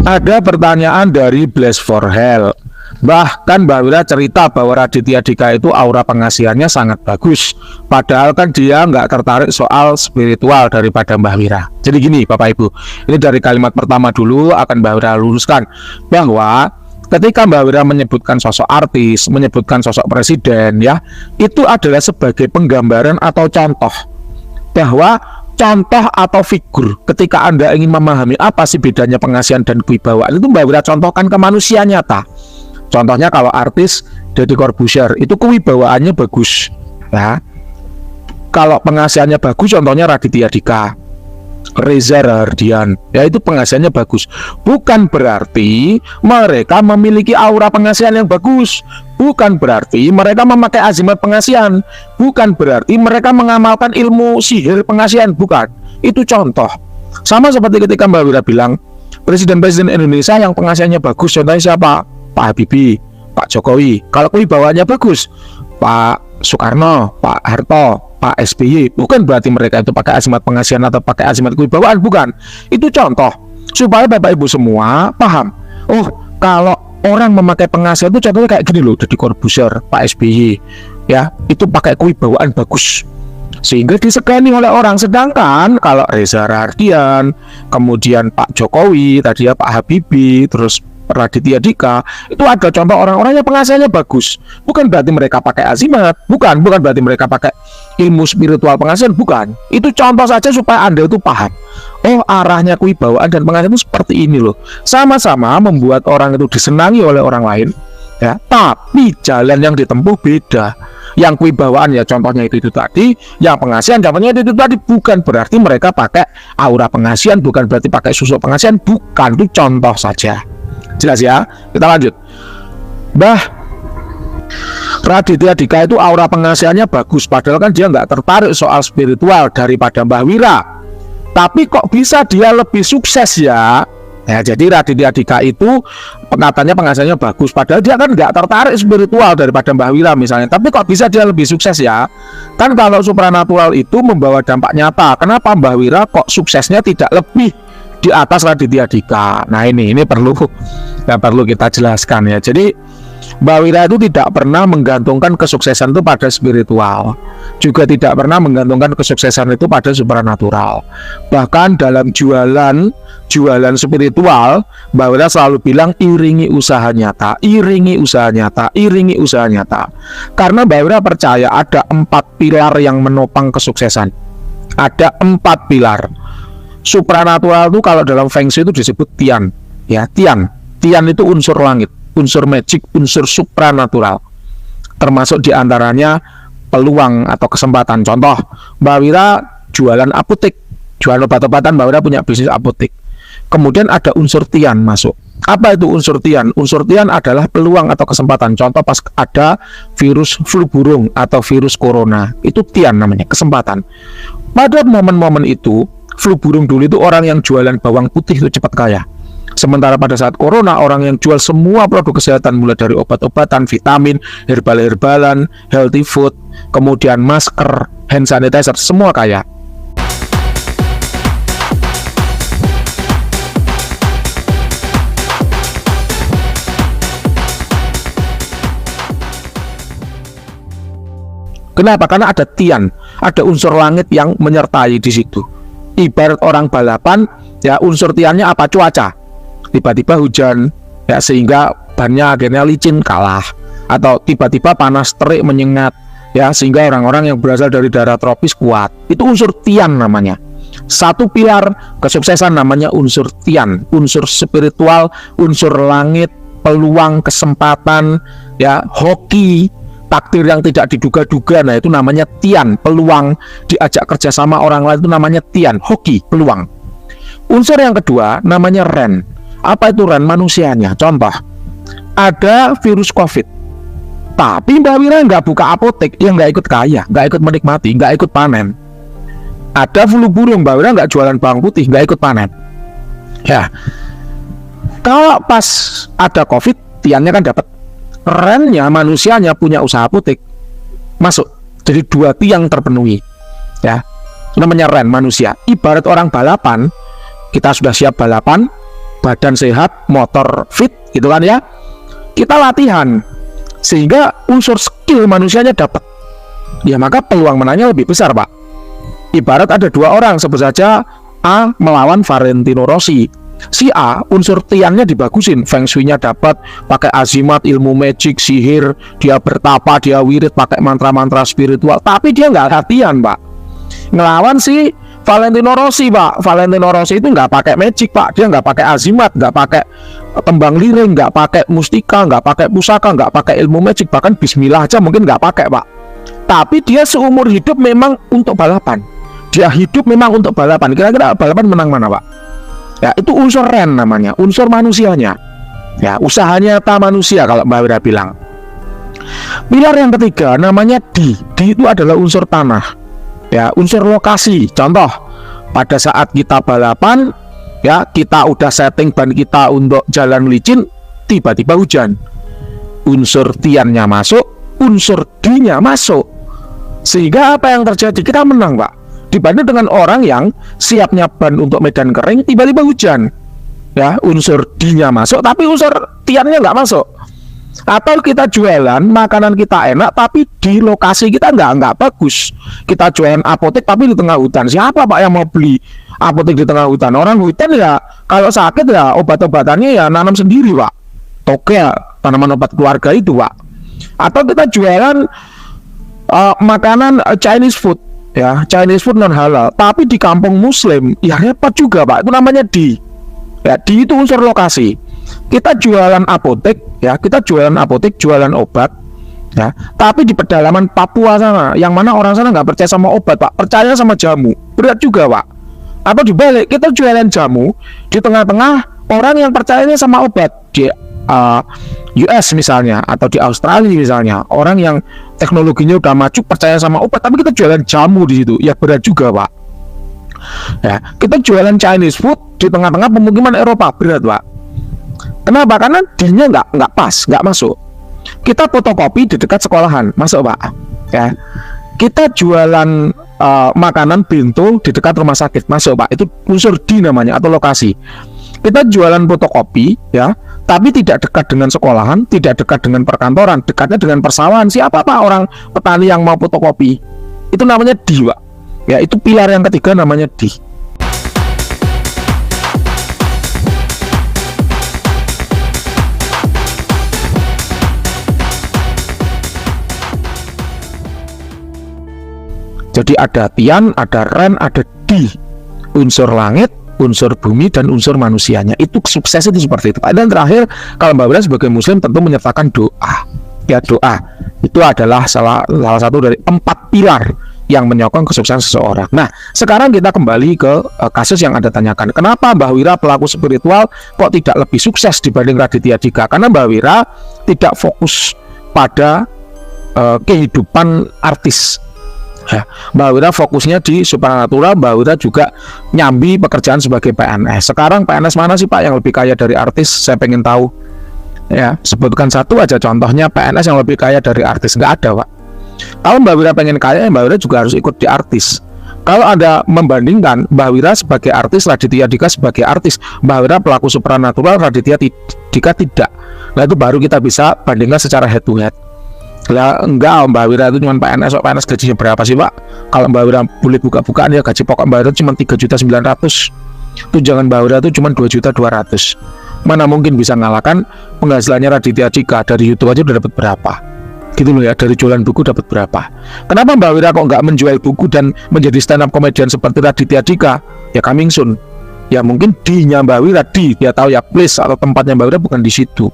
Ada pertanyaan dari Bless for Hell. Bahkan Mbak Wira cerita bahwa Raditya Dika itu aura pengasihannya sangat bagus. Padahal kan dia nggak tertarik soal spiritual daripada Mbak Wira. Jadi gini Bapak Ibu, ini dari kalimat pertama dulu akan Mbak Wira luruskan. Bahwa ketika Mbak Wira menyebutkan sosok artis, menyebutkan sosok presiden ya, itu adalah sebagai penggambaran atau contoh. Bahwa contoh atau figur ketika Anda ingin memahami apa sih bedanya pengasihan dan kewibawaan, itu Mbak Wira contohkan ke manusia nyata. Contohnya kalau artis Deddy Corbuzier itu kewibawaannya bagus ya. Kalau pengasihannya bagus contohnya Raditya Dika, Reza Rahardian ya, itu pengasihannya bagus. Bukan berarti mereka memiliki aura pengasihan yang bagus, bukan berarti mereka memakai azimat pengasihan, bukan berarti mereka mengamalkan ilmu sihir pengasihan, bukan. Itu contoh. Sama seperti ketika Mbak Wira bilang presiden-presiden Indonesia yang pengasihannya bagus, contohnya siapa? Pak Habibie, Pak Jokowi. Kalau kewibawaannya bagus, Pak Soekarno, Pak Harto, Pak SBY, bukan berarti mereka itu pakai azimat pengasihan atau pakai azimat kewibawaan, bukan. Itu contoh supaya Bapak Ibu semua paham. Oh, kalau orang memakai pengasihan itu contohnya kayak gini loh, Deddy Corbuzier, Pak SBY ya, itu pakai kewibawaan bagus sehingga disegani oleh orang. Sedangkan kalau Reza Rahardian, kemudian Pak Jokowi, tadi ya Pak Habibie, terus Raditya Dika, itu ada contoh orang-orang yang pengasihannya bagus. Bukan berarti mereka pakai azimat, bukan berarti mereka pakai ilmu spiritual pengasihan, bukan. Itu contoh saja supaya Anda itu paham. Oh, arahnya kewibawaan dan pengasihan itu seperti ini loh. Sama-sama membuat orang itu disenangi oleh orang lain ya, tapi jalan yang ditempuh beda. Yang kewibawaan ya contohnya itu tadi, yang pengasihan contohnya itu tadi. Bukan berarti mereka pakai aura pengasihan, bukan berarti pakai susuk pengasihan, bukan. Itu contoh saja. Jelas ya? Kita lanjut. Mbah Raditya Dika itu aura pengasihannya bagus, padahal kan dia nggak tertarik soal spiritual daripada Mbah Wira. Tapi kok bisa dia lebih sukses ya? Ya, jadi Raditya Dika itu katanya pengasihannya bagus, padahal dia kan nggak tertarik spiritual daripada Mbah Wira misalnya. Tapi kok bisa dia lebih sukses ya? Kan kalau supranatural itu membawa dampak nyata. Kenapa Mbah Wira kok suksesnya tidak lebih di atas Raditya Dika? Nah ini perlu kita jelaskan ya. Jadi Mbak Wira itu tidak pernah menggantungkan kesuksesan itu pada spiritual, juga tidak pernah menggantungkan kesuksesan itu pada supranatural. Bahkan dalam jualan spiritual, Mbak Wira selalu bilang iringi usaha nyata, iringi usaha nyata, iringi usaha nyata. Karena Mbak Wira percaya ada 4 pilar yang menopang kesuksesan. Ada 4 pilar. Supranatural itu kalau dalam Feng Shui itu disebut tian ya. Tian itu unsur langit, unsur magic, unsur supranatural, termasuk diantaranya peluang atau kesempatan. Contoh, Mbak Wira jualan apotek, jualan obat-obatan. Mbak Wira punya bisnis apotek, kemudian ada unsur tian masuk. Apa itu unsur tian? Unsur tian adalah peluang atau kesempatan. Contoh pas ada virus flu burung atau virus corona, itu tian namanya, kesempatan. Pada momen-momen itu flu burung dulu itu orang yang jualan bawang putih itu cepat kaya. Sementara pada saat corona, orang yang jual semua produk kesehatan mulai dari obat-obatan, vitamin, herbal-herbalan, healthy food, kemudian masker, hand sanitizer, semua kaya. Kenapa? Karena ada tian, ada unsur langit yang menyertai di situ. Ibarat orang balapan ya, unsur tiannya apa? Cuaca. Tiba-tiba hujan ya, sehingga bannya akhirnya licin kalah, atau tiba-tiba panas terik menyengat ya, sehingga orang-orang yang berasal dari daerah tropis kuat. Itu unsur tian namanya. Satu pilar kesuksesan namanya unsur tian, unsur spiritual, unsur langit, peluang, kesempatan ya, hoki, takdir yang tidak diduga-duga. Nah itu namanya tian, peluang, diajak kerjasama orang lain, itu namanya tian, hoki, peluang. Unsur yang kedua namanya ren. Apa itu ren? Manusianya. Contoh, ada virus COVID, tapi Mbak Wira nggak buka apotek, yang nggak ikut kaya, nggak ikut menikmati, nggak ikut panen. Ada flu burung, Mbak Wira nggak jualan bawang putih, nggak ikut panen ya. Kalau pas ada COVID, tiannya kan dapat. Rennya manusianya punya usaha apotek masuk, jadi 2 tiang terpenuhi ya, namanya ren manusia. Ibarat orang balapan, kita sudah siap balapan badan sehat, motor fit gitu kan ya. Kita latihan sehingga unsur skill manusianya dapat. Ya maka peluang menangnya lebih besar, Pak. Ibarat ada dua orang, sebut saja A melawan Valentino Rossi. Si A unsur tiannya dibagusin, feng shui-nya dapat, pakai azimat, ilmu magic, sihir, dia bertapa, dia wirid, pakai mantra-mantra spiritual, tapi dia nggak latihan, Pak. Ngelawan si Valentino Rossi, Pak. Valentino Rossi itu nggak pakai magic, Pak. Dia nggak pakai azimat, nggak pakai tembang liring, nggak pakai mustika, nggak pakai pusaka, nggak pakai ilmu magic, bahkan bismillah aja mungkin nggak pakai, Pak. Tapi dia seumur hidup memang untuk balapan. Dia hidup memang untuk balapan. Kira-kira balapan menang mana, Pak? Ya, itu unsur ren namanya, unsur manusianya. Ya, usaha nyata manusia kalau Mbak Wira bilang. Pilar yang ketiga namanya di. Di itu adalah unsur tanah. Ya, unsur lokasi. Contoh, pada saat kita balapan, ya, kita udah setting ban kita untuk jalan licin, tiba-tiba hujan. Unsur tiannya masuk, unsur D-nya masuk. Sehingga apa yang terjadi? Kita menang, Pak. Dibanding dengan orang yang siapnya ban untuk medan kering, tiba-tiba hujan. Ya, unsur D-nya masuk, tapi unsur tiannya nggak masuk. Atau kita jualan, makanan kita enak, tapi di lokasi kita nggak bagus. Kita jualan apotek, tapi di tengah hutan. Siapa, Pak, yang mau beli apotek di tengah hutan? Orang hutan ya, kalau sakit ya obat-obatannya ya nanam sendiri, Pak. Tokel, tanaman obat keluarga itu, Pak. Atau kita jualan makanan Chinese food. Ya, Chinese food non halal, tapi di kampung muslim ya repot juga, Pak. Itu namanya di. Ya, di itu unsur lokasi. Kita jualan apotek, ya, kita jualan apotek, jualan obat, ya. Tapi di pedalaman Papua sana, yang mana orang sana nggak percaya sama obat, Pak, percaya sama jamu, berat juga, Pak. Atau dibalik, kita jualan jamu di tengah-tengah orang yang percayanya sama obat di US misalnya, atau di Australia misalnya, orang yang teknologinya udah maju percaya sama obat, tapi kita jualan jamu di situ, ya berat juga, Pak. Ya, kita jualan Chinese food di tengah-tengah pemukiman Eropa, berat, Pak. Kenapa? Karena D-nya nggak pas, nggak masuk. Kita fotokopi di dekat sekolahan, masuk, Pak. Ya, kita jualan makanan bento di dekat rumah sakit, masuk, Pak. Itu unsur D namanya, atau lokasi. Kita jualan fotokopi, ya, tapi tidak dekat dengan sekolahan, tidak dekat dengan perkantoran, dekatnya dengan persawahan. Siapa, Pak, orang petani yang mau fotokopi? Itu namanya D, Pak. Ya, itu pilar yang ketiga namanya D. Jadi ada tian, ada ren, ada di. Unsur langit, unsur bumi, dan unsur manusianya. Itu sukses itu seperti itu. Dan terakhir, kalau Mbak Wira sebagai muslim tentu menyertakan doa. Ya, doa itu adalah salah satu dari 4 pilar yang menyokong kesuksesan seseorang. Nah, sekarang kita kembali ke kasus yang Anda tanyakan. Kenapa Mbak Wira pelaku spiritual kok tidak lebih sukses dibanding Raditya Dika? Karena Mbak Wira tidak fokus pada kehidupan artis. Ya, Mbak Wira fokusnya di supernatural. Mbak Wira juga nyambi pekerjaan sebagai PNS. Sekarang PNS mana sih, Pak, yang lebih kaya dari artis? Saya pengen tahu. Ya, sebutkan satu aja contohnya PNS yang lebih kaya dari artis. Nggak ada, Pak. Kalau Mbak Wira pengen kaya, Mbak Wira juga harus ikut di artis. Kalau Anda membandingkan Mbak Wira sebagai artis, Raditya Dika sebagai artis, Mbak Wira pelaku supernatural, Raditya Dika tidak. Nah, itu baru kita bisa bandingkan secara head to head. Lah enggak, Mbak Wira itu cuma PNS. PNS gajinya berapa sih, Pak? Kalau Mbak Wira boleh buka-bukaan, ya gaji pokok Mbak Wira cuma 3.900.000. Tunjangan Mbak Wira itu cuma 2.200.000. Mana mungkin bisa ngalahkan penghasilannya Raditya Dika. Dari YouTube aja udah dapat berapa? Gitu loh ya, dari jualan buku dapat berapa? Kenapa Mbak Wira kok nggak menjual buku dan menjadi stand up comedian seperti Raditya Dika? Ya coming soon. Ya mungkin D-nya Mbak Wira, dia tahu ya place atau tempatnya Mbak Wira bukan di situ.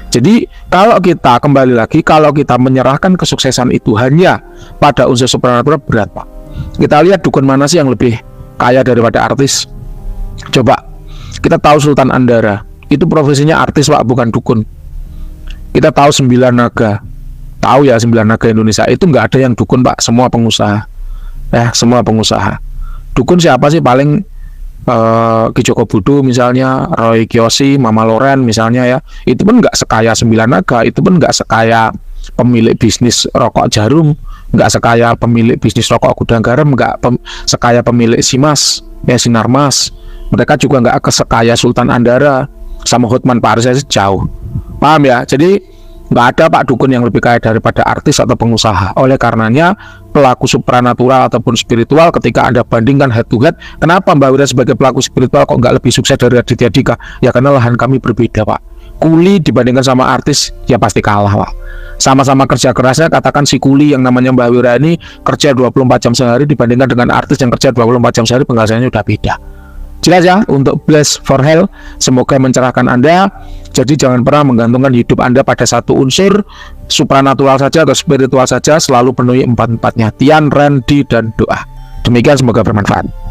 Jadi kalau kita kembali lagi, kalau kita menyerahkan kesuksesan itu hanya pada unsur supernatural, berat, Pak. Kita lihat dukun mana sih yang lebih kaya daripada artis? Coba, kita tahu Sultan Andara, itu profesinya artis, Pak, bukan dukun. Kita tahu 9 naga, tahu ya 9 naga Indonesia, itu nggak ada yang dukun, Pak, semua pengusaha. Semua pengusaha. Dukun siapa sih paling? Ki Joko Budo misalnya, Roy Kiyoshi, Mama Loren misalnya ya, itu pun nggak sekaya 9 naga, itu pun nggak sekaya pemilik bisnis rokok Jarum, nggak sekaya pemilik bisnis rokok Gudang Garam, nggak sekaya pemilik Simas, ya Sinarmas, Mereka juga nggak kesekaya Sultan Andara sama Hotman Paris aja jauh. Paham ya? Jadi nggak ada Pak Dukun yang lebih kaya daripada artis atau pengusaha. Oleh karenanya pelaku supranatural ataupun spiritual, ketika Anda bandingkan head to head, kenapa Mbak Wira sebagai pelaku spiritual kok nggak lebih sukses dari Raditya Dika? Ya karena lahan kami berbeda Pak. Kuli dibandingkan sama artis ya pasti kalah Pak. Sama-sama kerja kerasnya, katakan si kuli yang namanya Mbak Wira ini kerja 24 jam sehari dibandingkan dengan artis yang kerja 24 jam sehari, penghasilannya udah beda. Jelas ya untuk Bless for Hell, semoga mencerahkan Anda. Jadi jangan pernah menggantungkan hidup Anda pada satu unsur supranatural saja atau spiritual saja, selalu penuhi empat-empatnya. Tian, Randy, dan doa. Demikian, semoga bermanfaat.